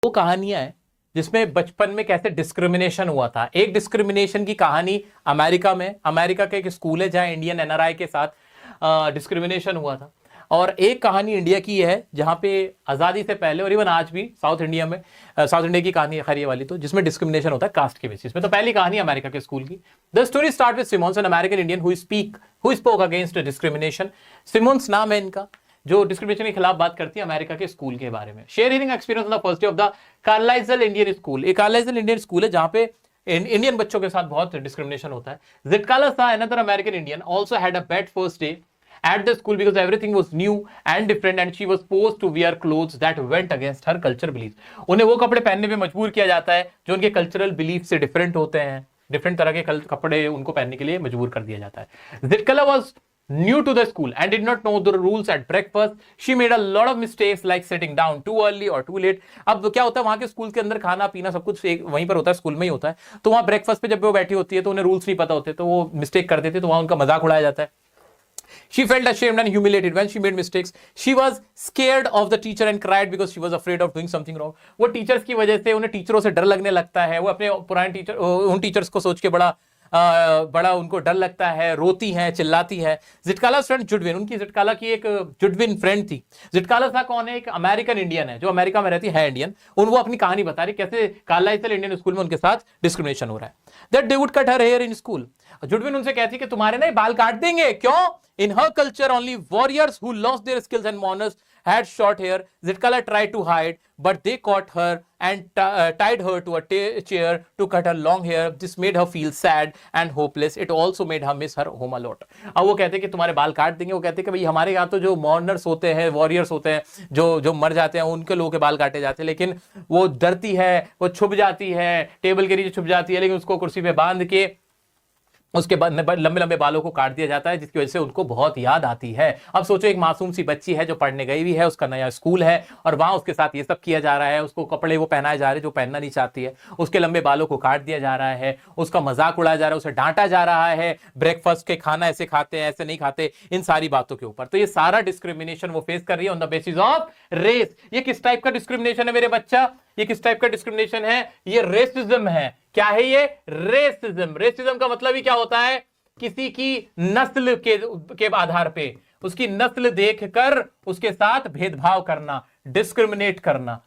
वो कहानियां हैं जिसमें बचपन में कैसे डिस्क्रिमिनेशन हुआ था। एक डिस्क्रिमिनेशन की कहानी अमेरिका में, अमेरिका के एक स्कूल है जहां इंडियन एनआरआई के साथ डिस्क्रिमिनेशन हुआ था, और एक कहानी इंडिया की है जहां पे आजादी से पहले और इवन आज भी साउथ इंडिया में, साउथ इंडिया की कहानी है खैर ये वाली, तो जिसमें डिस्क्रिमिनेशन होता है कास्ट के बेसिस पे। तो पहली कहानी अमेरिका के स्कूल की। The story start with Simmons, an American Indian who spoke against discrimination. Simmons नाम है इनका, जो डिस्क्रिमिनेशन के खिलाफ बात करती है अमेरिका के स्कूल के बारे में। Share hearing experience on the first day of the Carlisle Indian school. एक कार्लाइजल इंडियन स्कूल है जहां पे इंडियन बच्चों के साथ बहुत डिस्क्रिमिनेशन होता है। जिटकाला सा another American Indian also had a bad first day at the school because everything was new and different and she was forced to wear clothes that went against her culture beliefs। उन्हें वो कपड़े पहनने पे मजबूर किया जाता है जो उनके कल्चरल बिलीफ से डिफरेंट होते हैं, डिफरेंट तरह के कपड़े उनको पहनने के लिए मजबूर कर दिया जाता है। Zitkala was new to the school and did not know the rules at breakfast. She made a lot of mistakes like sitting down too early or too late। अब क्या होता है वहां के स्कूल के अंदर खाना पीना सब कुछ वहीं पर होता है, स्कूल में ही होता है, तो वहां ब्रेकफास्ट पे जब वो बैठी होती है तो उन्हें रूल्स नहीं पता होते, तो वो मिस्टेक कर देते, तो वहां उनका मजाक उड़ाया जाता है। She felt ashamed and humiliated when she made mistakes. She was scared of the teacher and cried because she was afraid of doing something wrong। वो टीचर्स की वजह से, उन्हें टीचरों से डर लगने लगता है, वो अपने पुराने टीचर, उन टीचर्स को सोच के बड़ा उनको डर लगता है, रोती है, चिल्लाती है। जिटकाला फ्रेंड जुडविन, उनकी जिटकाला की एक जुडविन फ्रेंड थी। जिटकाला सा कौन है? एक अमेरिकन इंडियन है जो अमेरिका में रहती है इंडियन। वो अपनी कहानी बता रही कैसे कार्लाइजल इंडियन स्कूल में उनके साथ डिस्क्रिमिनेशन हो रहा है। That they would cut her hair in school. Judewin उनसे कहती कि तुम्हारे ना बाल काट देंगे। क्यों? In her culture, only warriors who lost their skills and manners had short hair। Zitkala tried to hide, but they caught her and tied her to a chair to cut her long hair। This made her feel sad and hopeless। It also made her miss her home a lot। अब वो कहते कि तुम्हारे बाल काट देंगे। वो कहते कि भाई हमारे यहाँ तो जो मॉर्नर्स होते हैं, वॉरियर्स होते हैं, जो मर जाते हैं, उनके लोगों के बाल काटे जाते हैं, लेकिन वो डरती है, वो छुप जाती है, टेबल के नीचे छुप जाती है, लेकिन उसको कुर्सी पे बांध के उसके बाद लंबे लंबे बालों को काट दिया जाता है, जिसकी वजह से उनको बहुत याद आती है। अब सोचो एक मासूम सी बच्ची है जो पढ़ने गई हुई है, उसका नया स्कूल है और वहां उसके साथ ये सब किया जा रहा है, उसको कपड़े वो पहनाए जा रहे हैं जो पहनना नहीं चाहती है, उसके लंबे बालों को काट दिया जा रहा है, उसका मजाक उड़ाया जा रहा है, उसे डांटा जा रहा है, ब्रेकफास्ट के खाना ऐसे खाते हैं, ऐसे नहीं खाते, इन सारी बातों के ऊपर। तो ये सारा डिस्क्रिमिनेशन वो फेस कर रही है on the basis of race. ये किस टाइप का डिस्क्रिमिनेशन है मेरे बच्चा? ये किस टाइप का डिस्क्रिमिनेशन है? ये रेसिज्म है। क्या है ये? रेसिज्म। रेसिज्म का मतलब ही क्या होता है? किसी की नस्ल के आधार पे, उसकी नस्ल देखकर उसके साथ भेदभाव करना, डिस्क्रिमिनेट करना।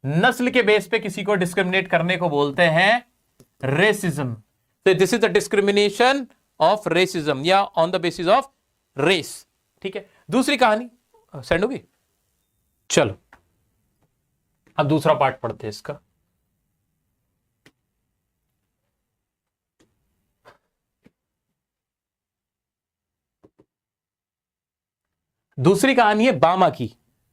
नस्ल के बेस पे किसी को डिस्क्रिमिनेट करने को बोलते हैं रेसिज्म। तो this is the discrimination of racism या on the basis of race. ठीक है, दूसरी कहानी सेंड होगी। चलो अब दूसरा पार्ट पढ़ते हैं इसका। दूसरी कहानी है बामा की।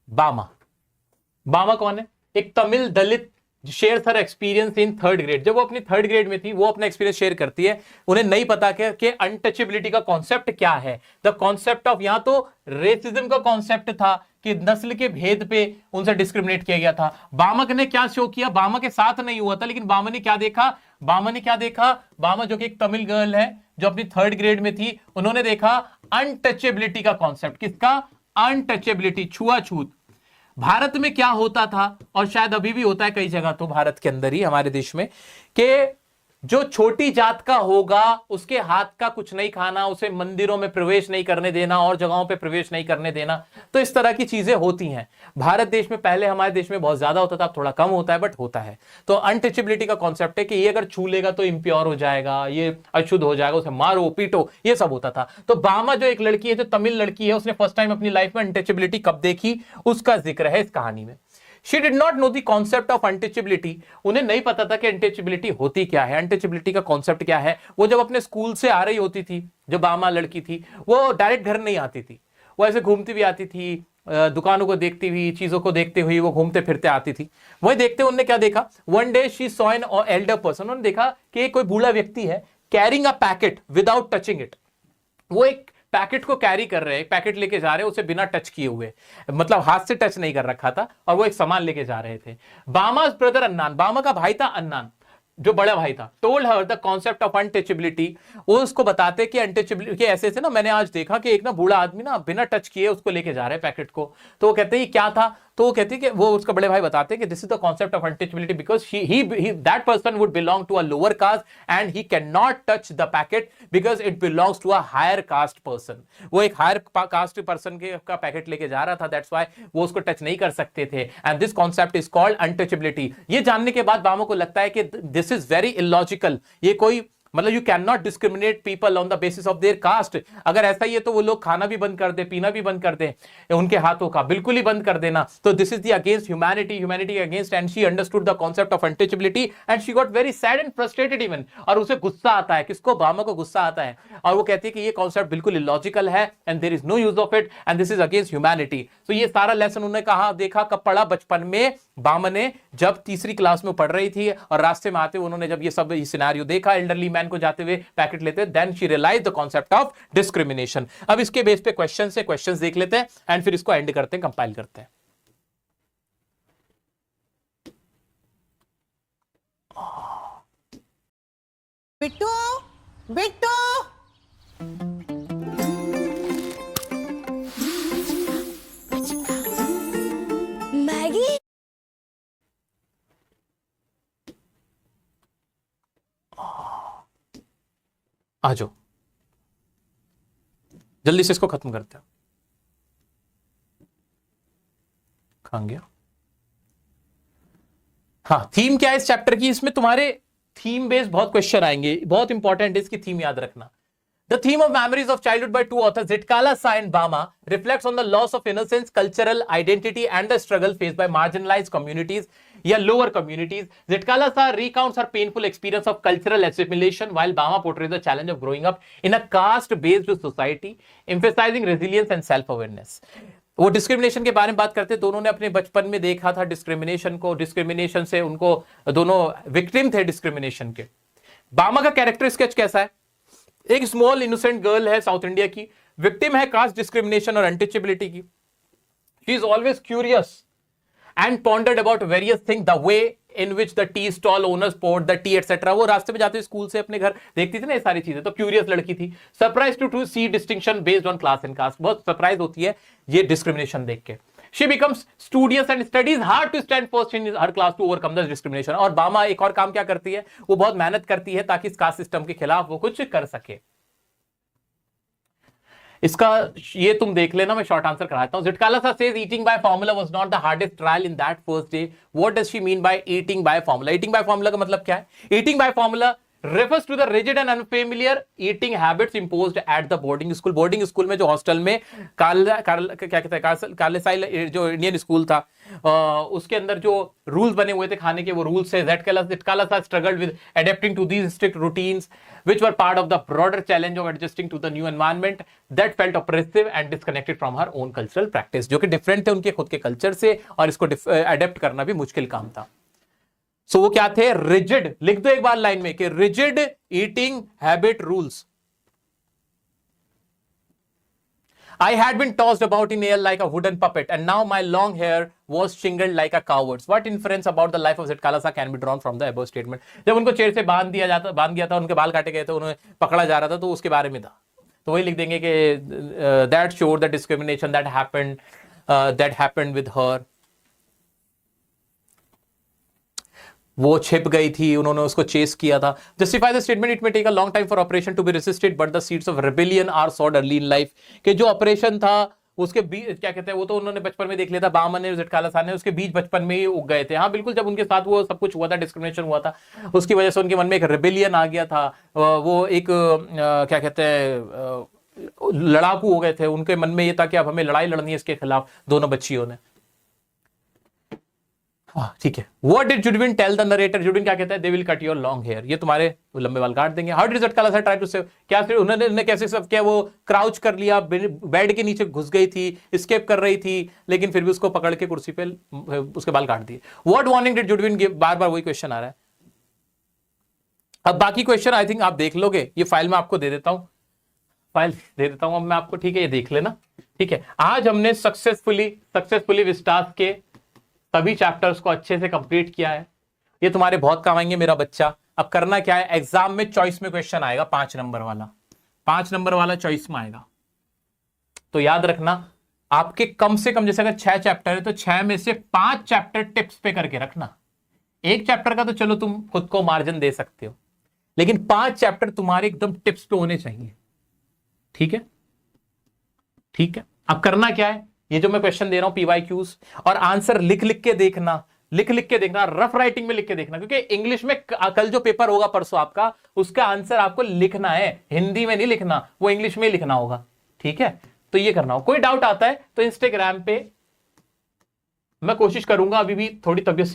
बामा कौन है? एक Tamil Dalit share her experience in third grade. जब वो अपनी थर्ड ग्रेड में थी, वो अपना एक्सपीरियंस शेयर करती है। उन्हें नहीं पता कि अनटचेबिलिटी का कॉन्सेप्ट क्या है। द कॉन्सेप्ट ऑफ, यहां तो रेसिज्म का कॉन्सेप्ट था कि नस्ल के भेद पे उनसे डिस्क्रिमिनेट किया गया था। बामा ने क्या शो किया? बामा के साथ नहीं हुआ था, लेकिन बामा ने क्या देखा? बामा जो कि एक तमिल गर्ल है जो अपनी थर्ड ग्रेड में थी, उन्होंने देखा अनटचेबिलिटी का कॉन्सेप्ट। किसका? अनटचेबिलिटी, छुआछूत। भारत में क्या होता था और शायद अभी भी होता है कई जगह, तो भारत के अंदर ही हमारे देश में, कि जो छोटी जात का होगा उसके हाथ का कुछ नहीं खाना, उसे मंदिरों में प्रवेश नहीं करने देना और जगहों पे प्रवेश नहीं करने देना। तो इस तरह की चीजें होती हैं भारत देश में। पहले हमारे देश में बहुत ज्यादा होता था, अब थोड़ा कम होता है, बट होता है। तो अनटचेबिलिटी का कॉन्सेप्ट है कि ये अगर छू लेगा तो इम्प्योर हो जाएगा, ये अशुद्ध हो जाएगा, उसे मारो पीटो, ये सब होता था। तो बामा जो एक लड़की है, जो तमिल लड़की है, उसने फर्स्ट टाइम अपनी लाइफ में अनटचेबिलिटी कब देखी, उसका जिक्र है इस कहानी में। She did not know the concept of untouchability। उन्हें नहीं पता था कि अनटचेबिलिटी होती क्या है, अनटचेबिलिटी का कॉन्सेप्ट क्या है। वो जब अपने स्कूल से आ रही होती थी, जो बामा लड़की थी, वो डायरेक्ट घर नहीं आती थी, वो ऐसे घूमती भी आती थी, दुकानों को देखती हुई, चीजों को देखते हुई वो घूमते फिरते आती थी। वही देखते उन्होंने क्या देखा? One day she saw an elder person. उन्होंने देखा कि कोई बूढ़ा व्यक्ति है carrying a packet without touching it. वो एक पैकेट को कैरी कर रहे हैं, पैकेट लेके जा रहे हैं, उसे बिना टच किए हुए, मतलब हाथ से टच नहीं कर रखा था, और वो एक सामान लेके जा रहे थे। बामा's ब्रदर अन्नान, बामा का भाई था अन्नान, जो बड़ा भाई था, told her the concept of untouchability. वो उसको बताते कि अनटचेबिलिटी ऐसे ऐसे ना, मैंने आज देखा कि एक ना बूढ़ा आदमी ना बिना टच किए उसको लेके जा रहे हैं पैकेट को। तो वो कहते हैं क्या था? तो वो कहती है कि वो उसका बड़े भाई बताते हैं कि this is the concept of untouchability because that person would belong to a lower caste and he can not touch the packet because it belongs to a higher caste person. वो एक हायर कास्ट पर्सन के का packet लेके जा रहा था, that's why वो उसको टच नहीं कर सकते थे, and this concept is called untouchability. ये जानने के बाद बामो को लगता है कि दिस इज वेरी इलॉजिकल, ये कोई मतलब you can not discriminate people on the basis of their caste. अगर ऐसा ही है तो वो लोग खाना भी बंद कर दे, पीना भी बंद कर दे, उनके हाथों का बिल्कुल ही बंद कर देना। तो this is the against humanity, humanity against, and she understood the concept of untouchability and she got very sad and frustrated even. और उसे गुस्सा आता है, किसको? बामा को गुस्सा आता है, और वो कहती है कि ये कॉन्सेप्ट बिल्कुल इलॉजिकल है and there is no use of it and this is against humanity. तो ये सारा लेसन उन्होंने कहा देखा कब पढ़ा? बचपन में बामा ने जब तीसरी क्लास में पढ़ रही थी और रास्ते में आते उन्होंने जब ये सब सिनेरियो देखा एल्डरली मैन को जाते हुए पैकेट लेते, then she realised the concept of discrimination. अब इसके बेस पे क्वेश्चंस देख लेते हैं एंड फिर इसको एंड करते हैं, कंपाइल करते हैं। बिट्टू बिट्टू मैगी आ जाओ, जल्दी से इसको खत्म करते हैं। कहां गया? हाँ, थीम क्या है इस चैप्टर की? इसमें तुम्हारे थीम बेस्ड बहुत क्वेश्चन आएंगे, बहुत इंपॉर्टेंट है, इसकी थीम याद रखना। The theme of Memories of Childhood by two authors, Zitkala Sa and Bama, reflects on the loss of innocence, cultural identity, and the struggle faced by marginalized communities या lower communities. Zitkala Sa recounts her painful experience of cultural assimilation, while Bama portrays the challenge of growing up in a caste-based society, emphasizing resilience and self-awareness. वो discrimination के बारे में बात करते, दोनों ने अपने बचपन में देखा था डिस्क्रिमिनेशन को, डिस्क्रिमिनेशन से उनको दोनों विक्टिम थे डिस्क्रिमिनेशन के। बामा का कैरेक्टर स्केच कैसा है? एक स्मॉल इनोसेंट गर्ल है साउथ इंडिया की, विक्टिम है कास्ट डिस्क्रिमिनेशन और अनटचेबिलिटी की। She is always curious and pondered about various thing, the way in which the tea stall owners port the T etcetera. वो रास्ते में जाते हुए स्कूल से अपने घर देखती थी ना ये सारी चीजें, तो क्यूरियस लड़की थी। Surprise to see distinction based on class and caste, बहुत सरप्राइज होती है ये डिस्क्रिमिनेशन देख के। She becomes studious and studies hard to stand first in her class to overcome the discrimination. और बामा एक और काम क्या करती है? वो बहुत मेहनत करती है ताकि इस कास्ट सिस्टम के खिलाफ वो कुछ कर सके। इसका ये तुम देख लेना, मैं शॉर्ट आंसर कराता हूं। Zitkala Sa says eating by formula was not the hardest trial in that first day. What does she mean by eating by formula? Eating by formula का मतलब क्या है? Eating by formula refers to the rigid and unfamiliar eating habits imposed at the boarding school. Boarding school में जो hostel में क्या कहते हैं कालेसाइल जो इंडियन स्कूल था उसके अंदर जो रूल्स बने हुए थे खाने के, वो रूल्स से Zitkala Sa struggled with adapting to these strict routines which were part of the broader challenge of adjusting to the new environment that felt oppressive and disconnected from her own cultural practice, जो कि different थे उनके खुद के culture से और इसको adapt करना भी मुश्किल काम था। सो वो क्या थे? रिजिड। लिख दो एक बार लाइन में कि rigid eating habit rules. I had been tossed about in air like a wooden puppet, and now my long hair was shingled like a coward's. What inference about the life of Zitkala Sa can be drawn from the above statement? जब उनको chair से बांध गया था, उनके बाल काटे गए थे, उन्हें पकड़ा जा रहा था, तो उसके बारे में था। तो वही लिख देंगे कि that showed the discrimination that happened with her. वो छिप गई थी, उन्होंने उसको चेस किया था। Justify the statement, it may take a long time for oppression to be resisted but the seeds of rebellion are sowed early in life. कि जो ऑपरेशन था उसके बीज क्या कहते हैं, वो तो उन्होंने बचपन में देख लिया था, बामा ने Zitkala Sa ने, उसके बीज बचपन में ही उग गए थे। हाँ बिल्कुल, जब उनके साथ वो सब कुछ हुआ था, डिस्क्रिमिनेशन हुआ था, उसकी वजह से उनके मन में एक रेबेलियन आ गया था। वो एक क्या कहते हैं लड़ाकू हो गए थे, उनके मन में ये था कि अब हमें लड़ाई लड़नी है इसके खिलाफ, दोनों बच्चियों ने। ठीक है। What did Judwin tell the narrator? Judwin क्या कहता है? They will cut your long hair. ये तुम्हारे लंबे बाल काट देंगे। How did Zitkala Sa try to save? क्या उन्होंने कैसे सब किया? वो क्राउच कर लिया, बेड के नीचे घुस गई थी, escape कर रही थी, लेकिन फिर भी उसको पकड़ के कुर्सी पे उसके बाल काट दिए। What warning did Judwin give? बार बार वही क्वेश्चन आ रहा है। अब बाकी क्वेश्चन आई थिंक आप देख लोगे, ये फाइल में आपको दे देता हूं, अब मैं आपको, ठीक है, ये देख लेना। ठीक है, आज हमने सक्सेसफुली विस्टास के सभी चैप्टर्स को अच्छे से कंप्लीट किया है। ये तुम्हारे बहुत काम आएंगे मेरा बच्चा। अब करना क्या है, एग्जाम में चॉइस में क्वेश्चन आएगा 5 नंबर वाला, 5 नंबर वाला चॉइस में आएगा। तो याद रखना, आपके कम से कम, जैसे अगर 6 चैप्टर है तो 6 में से 5 चैप्टर टिप्स पे करके रखना। एक चैप्टर का तो चलो तुम खुद को मार्जिन दे सकते हो, लेकिन 5 चैप्टर तुम्हारे एकदम टिप्स पे होने चाहिए। ठीक है, ठीक है। अब करना क्या है, ये जो मैं क्वेश्चन दे रहा हूं पीवाईक्यूज, और आंसर लिख लिख के देखना, लिख लिख के देखना, रफ राइटिंग में लिख के देखना, क्योंकि इंग्लिश में कल जो पेपर होगा परसों आपका, उसका आंसर आपको लिखना है, हिंदी में नहीं लिखना, वो इंग्लिश में ही लिखना होगा। ठीक है, तो ये करना हो। कोई डाउट आता है तो इंस्टाग्राम पे मैं कोशिश करूंगा, अभी भी थोड़ी तबीयत